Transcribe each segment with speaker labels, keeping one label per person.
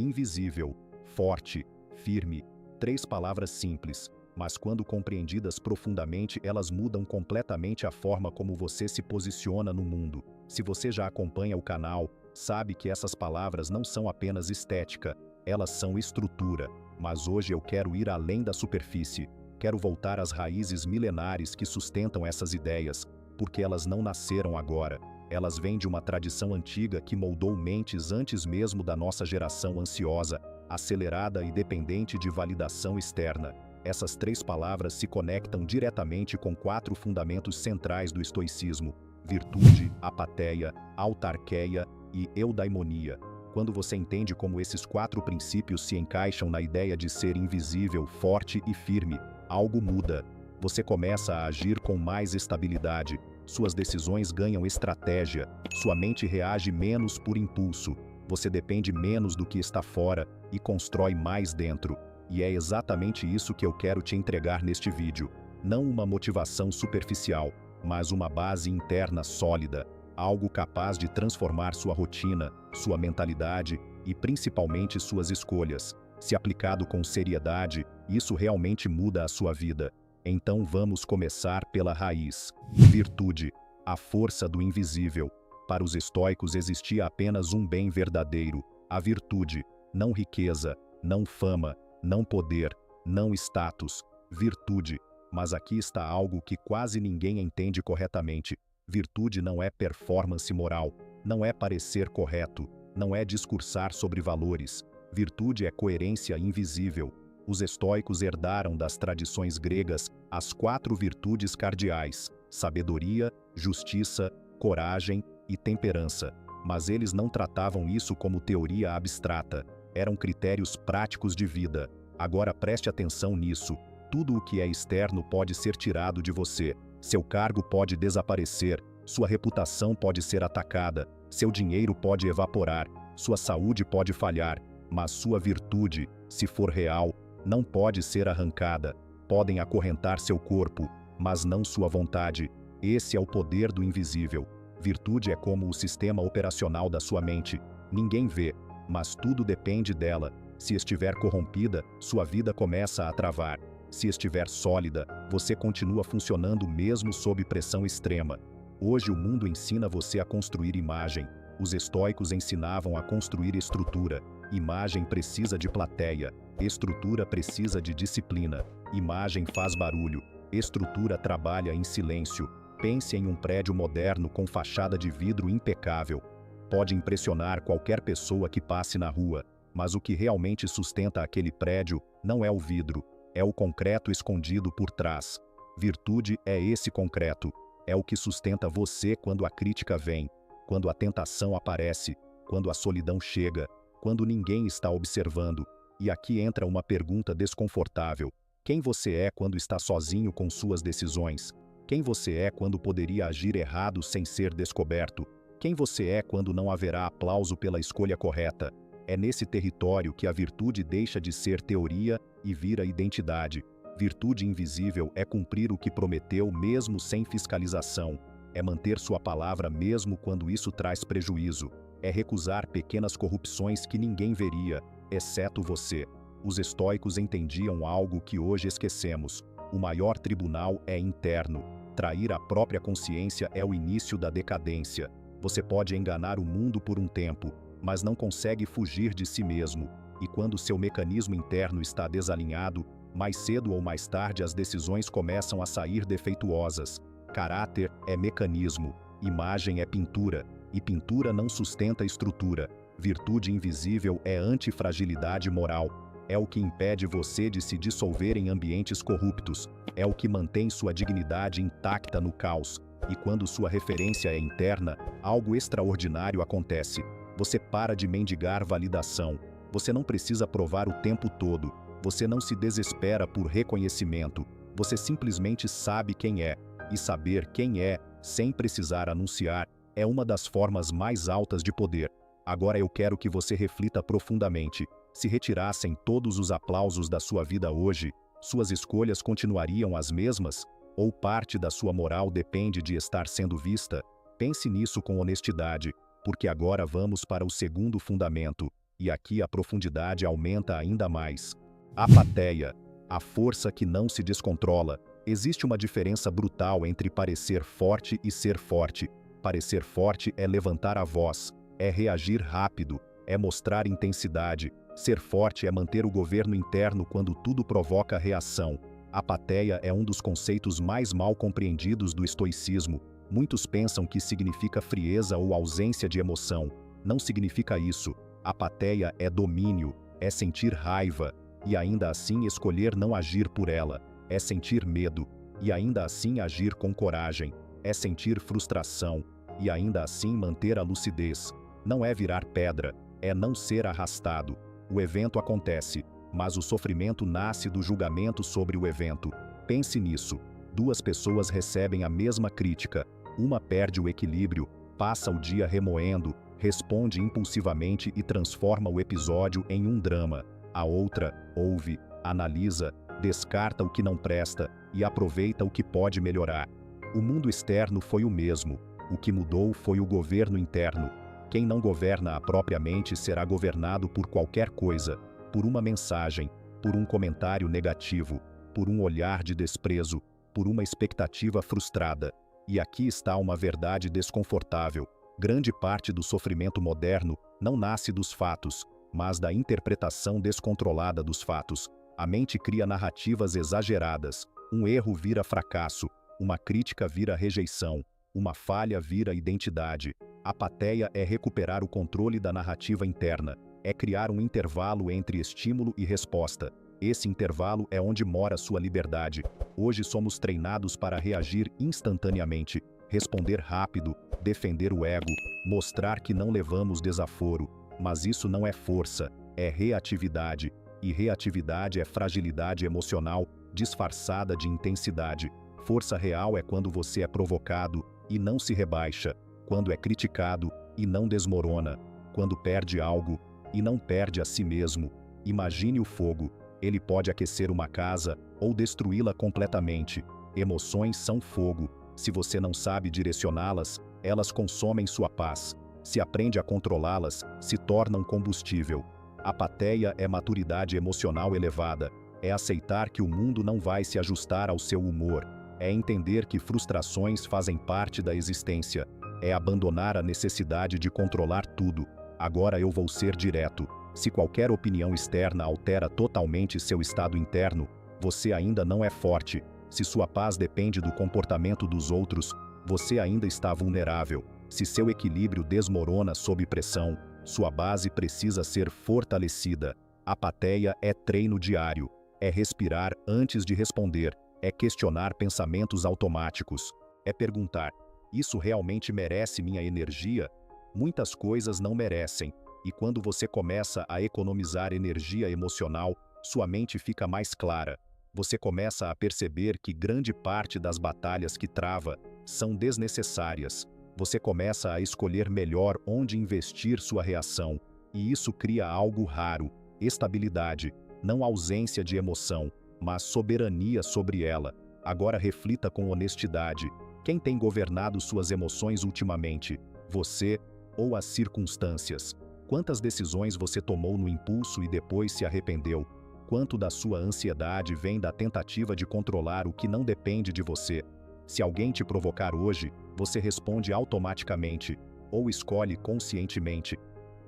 Speaker 1: Invisível, forte, firme, 3 palavras simples, mas quando compreendidas profundamente elas mudam completamente a forma como você se posiciona no mundo. Se você já acompanha o canal, sabe que essas palavras não são apenas estética, elas são estrutura. Mas hoje eu quero ir além da superfície. Quero voltar às raízes milenares que sustentam essas ideias, porque elas não nasceram agora. Elas vêm de uma tradição antiga que moldou mentes antes mesmo da nossa geração ansiosa, acelerada e dependente de validação externa. Essas 3 palavras se conectam diretamente com 4 fundamentos centrais do estoicismo: virtude, apatheia, autarqueia e eudaimonia. Quando você entende como esses 4 princípios se encaixam na ideia de ser invisível, forte e firme, algo muda. Você começa a agir com mais estabilidade, suas decisões ganham estratégia, sua mente reage menos por impulso, você depende menos do que está fora e constrói mais dentro. E é exatamente isso que eu quero te entregar neste vídeo. Não uma motivação superficial, mas uma base interna sólida, algo capaz de transformar sua rotina, sua mentalidade e principalmente suas escolhas. Se aplicado com seriedade, isso realmente muda a sua vida. Então vamos começar pela raiz. Virtude, a força do invisível. Para os estoicos existia apenas um bem verdadeiro, a virtude, não riqueza, não fama, não poder, não status, virtude. Mas aqui está algo que quase ninguém entende corretamente. Virtude não é performance moral, não é parecer correto, não é discursar sobre valores. Virtude é coerência invisível. Os estoicos herdaram das tradições gregas as 4 virtudes cardeais: sabedoria, justiça, coragem e temperança. Mas eles não tratavam isso como teoria abstrata. Eram critérios práticos de vida. Agora preste atenção nisso. Tudo o que é externo pode ser tirado de você. Seu cargo pode desaparecer, sua reputação pode ser atacada, seu dinheiro pode evaporar, sua saúde pode falhar, mas sua virtude, se for real, não pode ser arrancada. Podem acorrentar seu corpo, mas não sua vontade. Esse é o poder do invisível. Virtude é como o sistema operacional da sua mente. Ninguém vê, mas tudo depende dela. Se estiver corrompida, sua vida começa a travar. Se estiver sólida, você continua funcionando mesmo sob pressão extrema. Hoje o mundo ensina você a construir imagem. Os estoicos ensinavam a construir estrutura. Imagem precisa de plateia. Estrutura precisa de disciplina. Imagem faz barulho. Estrutura trabalha em silêncio. Pense em um prédio moderno com fachada de vidro impecável. Pode impressionar qualquer pessoa que passe na rua, mas o que realmente sustenta aquele prédio não é o vidro, é o concreto escondido por trás. Virtude é esse concreto. É o que sustenta você quando a crítica vem, quando a tentação aparece, quando a solidão chega, quando ninguém está observando. E aqui entra uma pergunta desconfortável. Quem você é quando está sozinho com suas decisões? Quem você é quando poderia agir errado sem ser descoberto? Quem você é quando não haverá aplauso pela escolha correta? É nesse território que a virtude deixa de ser teoria e vira identidade. Virtude invisível é cumprir o que prometeu mesmo sem fiscalização. É manter sua palavra mesmo quando isso traz prejuízo. É recusar pequenas corrupções que ninguém veria, exceto você. Os estoicos entendiam algo que hoje esquecemos. O maior tribunal é interno. Trair a própria consciência é o início da decadência. Você pode enganar o mundo por um tempo, mas não consegue fugir de si mesmo. E quando seu mecanismo interno está desalinhado, mais cedo ou mais tarde as decisões começam a sair defeituosas. Caráter é mecanismo, imagem é pintura, e pintura não sustenta estrutura. Virtude invisível é antifragilidade moral. É o que impede você de se dissolver em ambientes corruptos. É o que mantém sua dignidade intacta no caos. E quando sua referência é interna, algo extraordinário acontece. Você para de mendigar validação. Você não precisa provar o tempo todo. Você não se desespera por reconhecimento. Você simplesmente sabe quem é. E saber quem é, sem precisar anunciar, é uma das formas mais altas de poder. Agora eu quero que você reflita profundamente. Se retirassem todos os aplausos da sua vida hoje, suas escolhas continuariam as mesmas? Ou parte da sua moral depende de estar sendo vista? Pense nisso com honestidade, porque agora vamos para o segundo fundamento: E aqui a profundidade aumenta ainda mais. Apateia, a força que não se descontrola. Existe uma diferença brutal entre parecer forte e ser forte. Parecer forte é levantar a voz, é reagir rápido, é mostrar intensidade. Ser forte é manter o governo interno quando tudo provoca reação. Apateia é um dos conceitos mais mal compreendidos do estoicismo. Muitos pensam que significa frieza ou ausência de emoção. Não significa isso. Apateia é domínio, é sentir raiva, e ainda assim escolher não agir por ela. É sentir medo, e ainda assim agir com coragem. É sentir frustração, e ainda assim manter a lucidez. Não é virar pedra, é não ser arrastado. O evento acontece, mas o sofrimento nasce do julgamento sobre o evento. Pense nisso. Duas pessoas recebem a mesma crítica. Uma perde o equilíbrio, passa o dia remoendo, responde impulsivamente e transforma o episódio em um drama. A outra ouve, analisa, descarta o que não presta e aproveita o que pode melhorar. O mundo externo foi o mesmo. O que mudou foi o governo interno. Quem não governa a própria mente será governado por qualquer coisa, por uma mensagem, por um comentário negativo, por um olhar de desprezo, por uma expectativa frustrada. E aqui está uma verdade desconfortável. Grande parte do sofrimento moderno não nasce dos fatos, mas da interpretação descontrolada dos fatos. A mente cria narrativas exageradas. Um erro vira fracasso, uma crítica vira rejeição, uma falha vira identidade. Apateia é recuperar o controle da narrativa interna, é criar um intervalo entre estímulo e resposta. Esse intervalo é onde mora sua liberdade. Hoje somos treinados para reagir instantaneamente, responder rápido, defender o ego, mostrar que não levamos desaforo. Mas isso não é força, é reatividade. E reatividade é fragilidade emocional disfarçada de intensidade. Força real é quando você é provocado e não se rebaixa, quando é criticado e não desmorona, quando perde algo e não perde a si mesmo. Imagine o fogo. Ele pode aquecer uma casa ou destruí-la completamente. Emoções são fogo. Se você não sabe direcioná-las, elas consomem sua paz. Se aprende a controlá-las, se tornam combustível. Apateia é maturidade emocional elevada. É aceitar que o mundo não vai se ajustar ao seu humor. É entender que frustrações fazem parte da existência. É abandonar a necessidade de controlar tudo. Agora eu vou ser direto. Se qualquer opinião externa altera totalmente seu estado interno, você ainda não é forte. Se sua paz depende do comportamento dos outros, você ainda está vulnerável. Se seu equilíbrio desmorona sob pressão, sua base precisa ser fortalecida. Apateia é treino diário. É respirar antes de responder. É questionar pensamentos automáticos. É perguntar: isso realmente merece minha energia? Muitas coisas não merecem. E quando você começa a economizar energia emocional, sua mente fica mais clara. Você começa a perceber que grande parte das batalhas que trava são desnecessárias. Você começa a escolher melhor onde investir sua reação. E isso cria algo raro: estabilidade, não ausência de emoção, mas soberania sobre ela. Agora reflita com honestidade. Quem tem governado suas emoções ultimamente? Você ou as circunstâncias? Quantas decisões você tomou no impulso e depois se arrependeu? Quanto da sua ansiedade vem da tentativa de controlar o que não depende de você? Se alguém te provocar hoje, você responde automaticamente, ou escolhe conscientemente.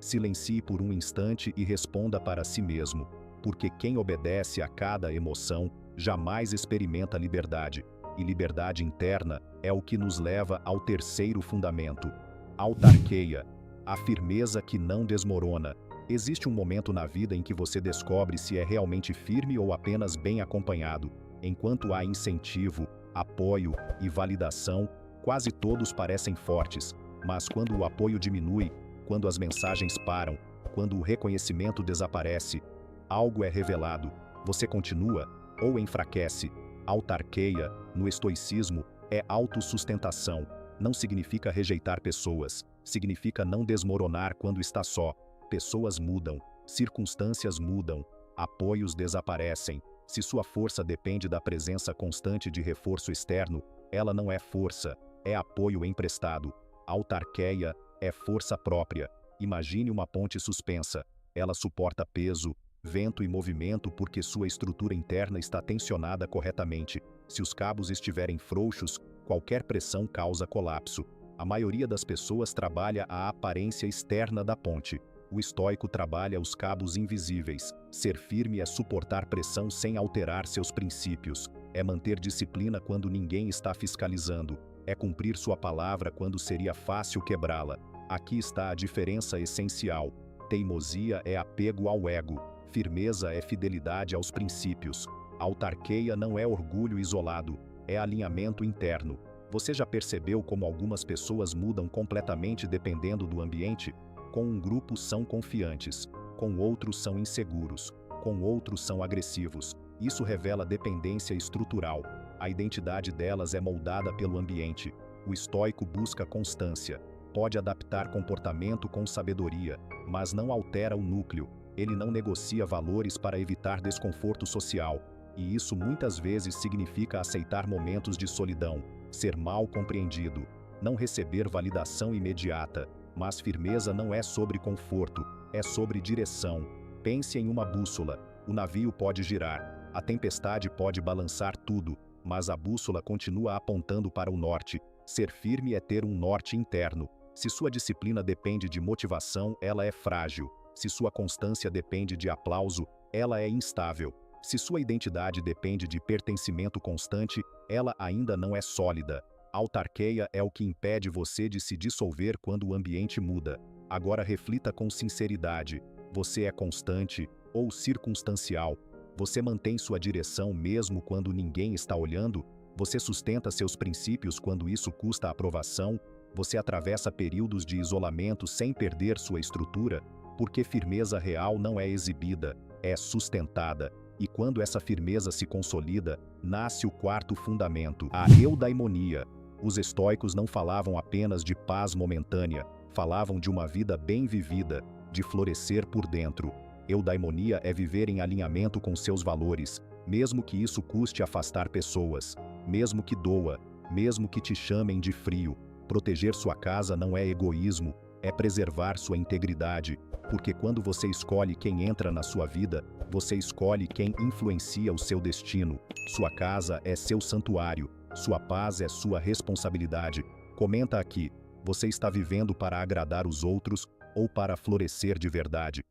Speaker 1: Silencie por um instante e responda para si mesmo, porque quem obedece a cada emoção jamais experimenta liberdade. E liberdade interna é o que nos leva ao terceiro fundamento: autarqueia. A firmeza que não desmorona. Existe um momento na vida em que você descobre se é realmente firme ou apenas bem acompanhado. Enquanto há incentivo, apoio e validação, quase todos parecem fortes. Mas quando o apoio diminui, quando as mensagens param, quando o reconhecimento desaparece, algo é revelado. Você continua ou enfraquece. Autarqueia, no estoicismo, é autossustentação. Não significa rejeitar pessoas. Significa não desmoronar quando está só. Pessoas mudam, circunstâncias mudam, apoios desaparecem. Se sua força depende da presença constante de reforço externo, ela não é força, é apoio emprestado. Autarqueia é força própria. Imagine uma ponte suspensa. Ela suporta peso, vento e movimento porque sua estrutura interna está tensionada corretamente. Se os cabos estiverem frouxos, qualquer pressão causa colapso. A maioria das pessoas trabalha a aparência externa da ponte. O estoico trabalha os cabos invisíveis. Ser firme é suportar pressão sem alterar seus princípios. É manter disciplina quando ninguém está fiscalizando. É cumprir sua palavra quando seria fácil quebrá-la. Aqui está a diferença essencial. Teimosia é apego ao ego. Firmeza é fidelidade aos princípios. Autarquia não é orgulho isolado, é alinhamento interno. Você já percebeu como algumas pessoas mudam completamente dependendo do ambiente? Com um grupo são confiantes, com outros são inseguros, com outros são agressivos. Isso revela dependência estrutural. A identidade delas é moldada pelo ambiente. O estoico busca constância. Pode adaptar comportamento com sabedoria, mas não altera o núcleo. Ele não negocia valores para evitar desconforto social. E isso muitas vezes significa aceitar momentos de solidão, ser mal compreendido, não receber validação imediata. Mas firmeza não é sobre conforto, é sobre direção. Pense em uma bússola. O navio pode girar, a tempestade pode balançar tudo, mas a bússola continua apontando para o norte. Ser firme é ter um norte interno. Se sua disciplina depende de motivação, ela é frágil. Se sua constância depende de aplauso, ela é instável. Se sua identidade depende de pertencimento constante, ela ainda não é sólida. Autarquia é o que impede você de se dissolver quando o ambiente muda. Agora reflita com sinceridade. Você é constante ou circunstancial? Você mantém sua direção mesmo quando ninguém está olhando? Você sustenta seus princípios quando isso custa aprovação? Você atravessa períodos de isolamento sem perder sua estrutura? Porque firmeza real não é exibida, é sustentada. E quando essa firmeza se consolida, nasce o quarto fundamento, a eudaimonia. Os estoicos não falavam apenas de paz momentânea, falavam de uma vida bem vivida, de florescer por dentro. Eudaimonia é viver em alinhamento com seus valores, mesmo que isso custe afastar pessoas, mesmo que doa, mesmo que te chamem de frio. Proteger sua casa não é egoísmo, é preservar sua integridade, porque quando você escolhe quem entra na sua vida, você escolhe quem influencia o seu destino. Sua casa é seu santuário, sua paz é sua responsabilidade. Comenta aqui, você está vivendo para agradar os outros ou para florescer de verdade?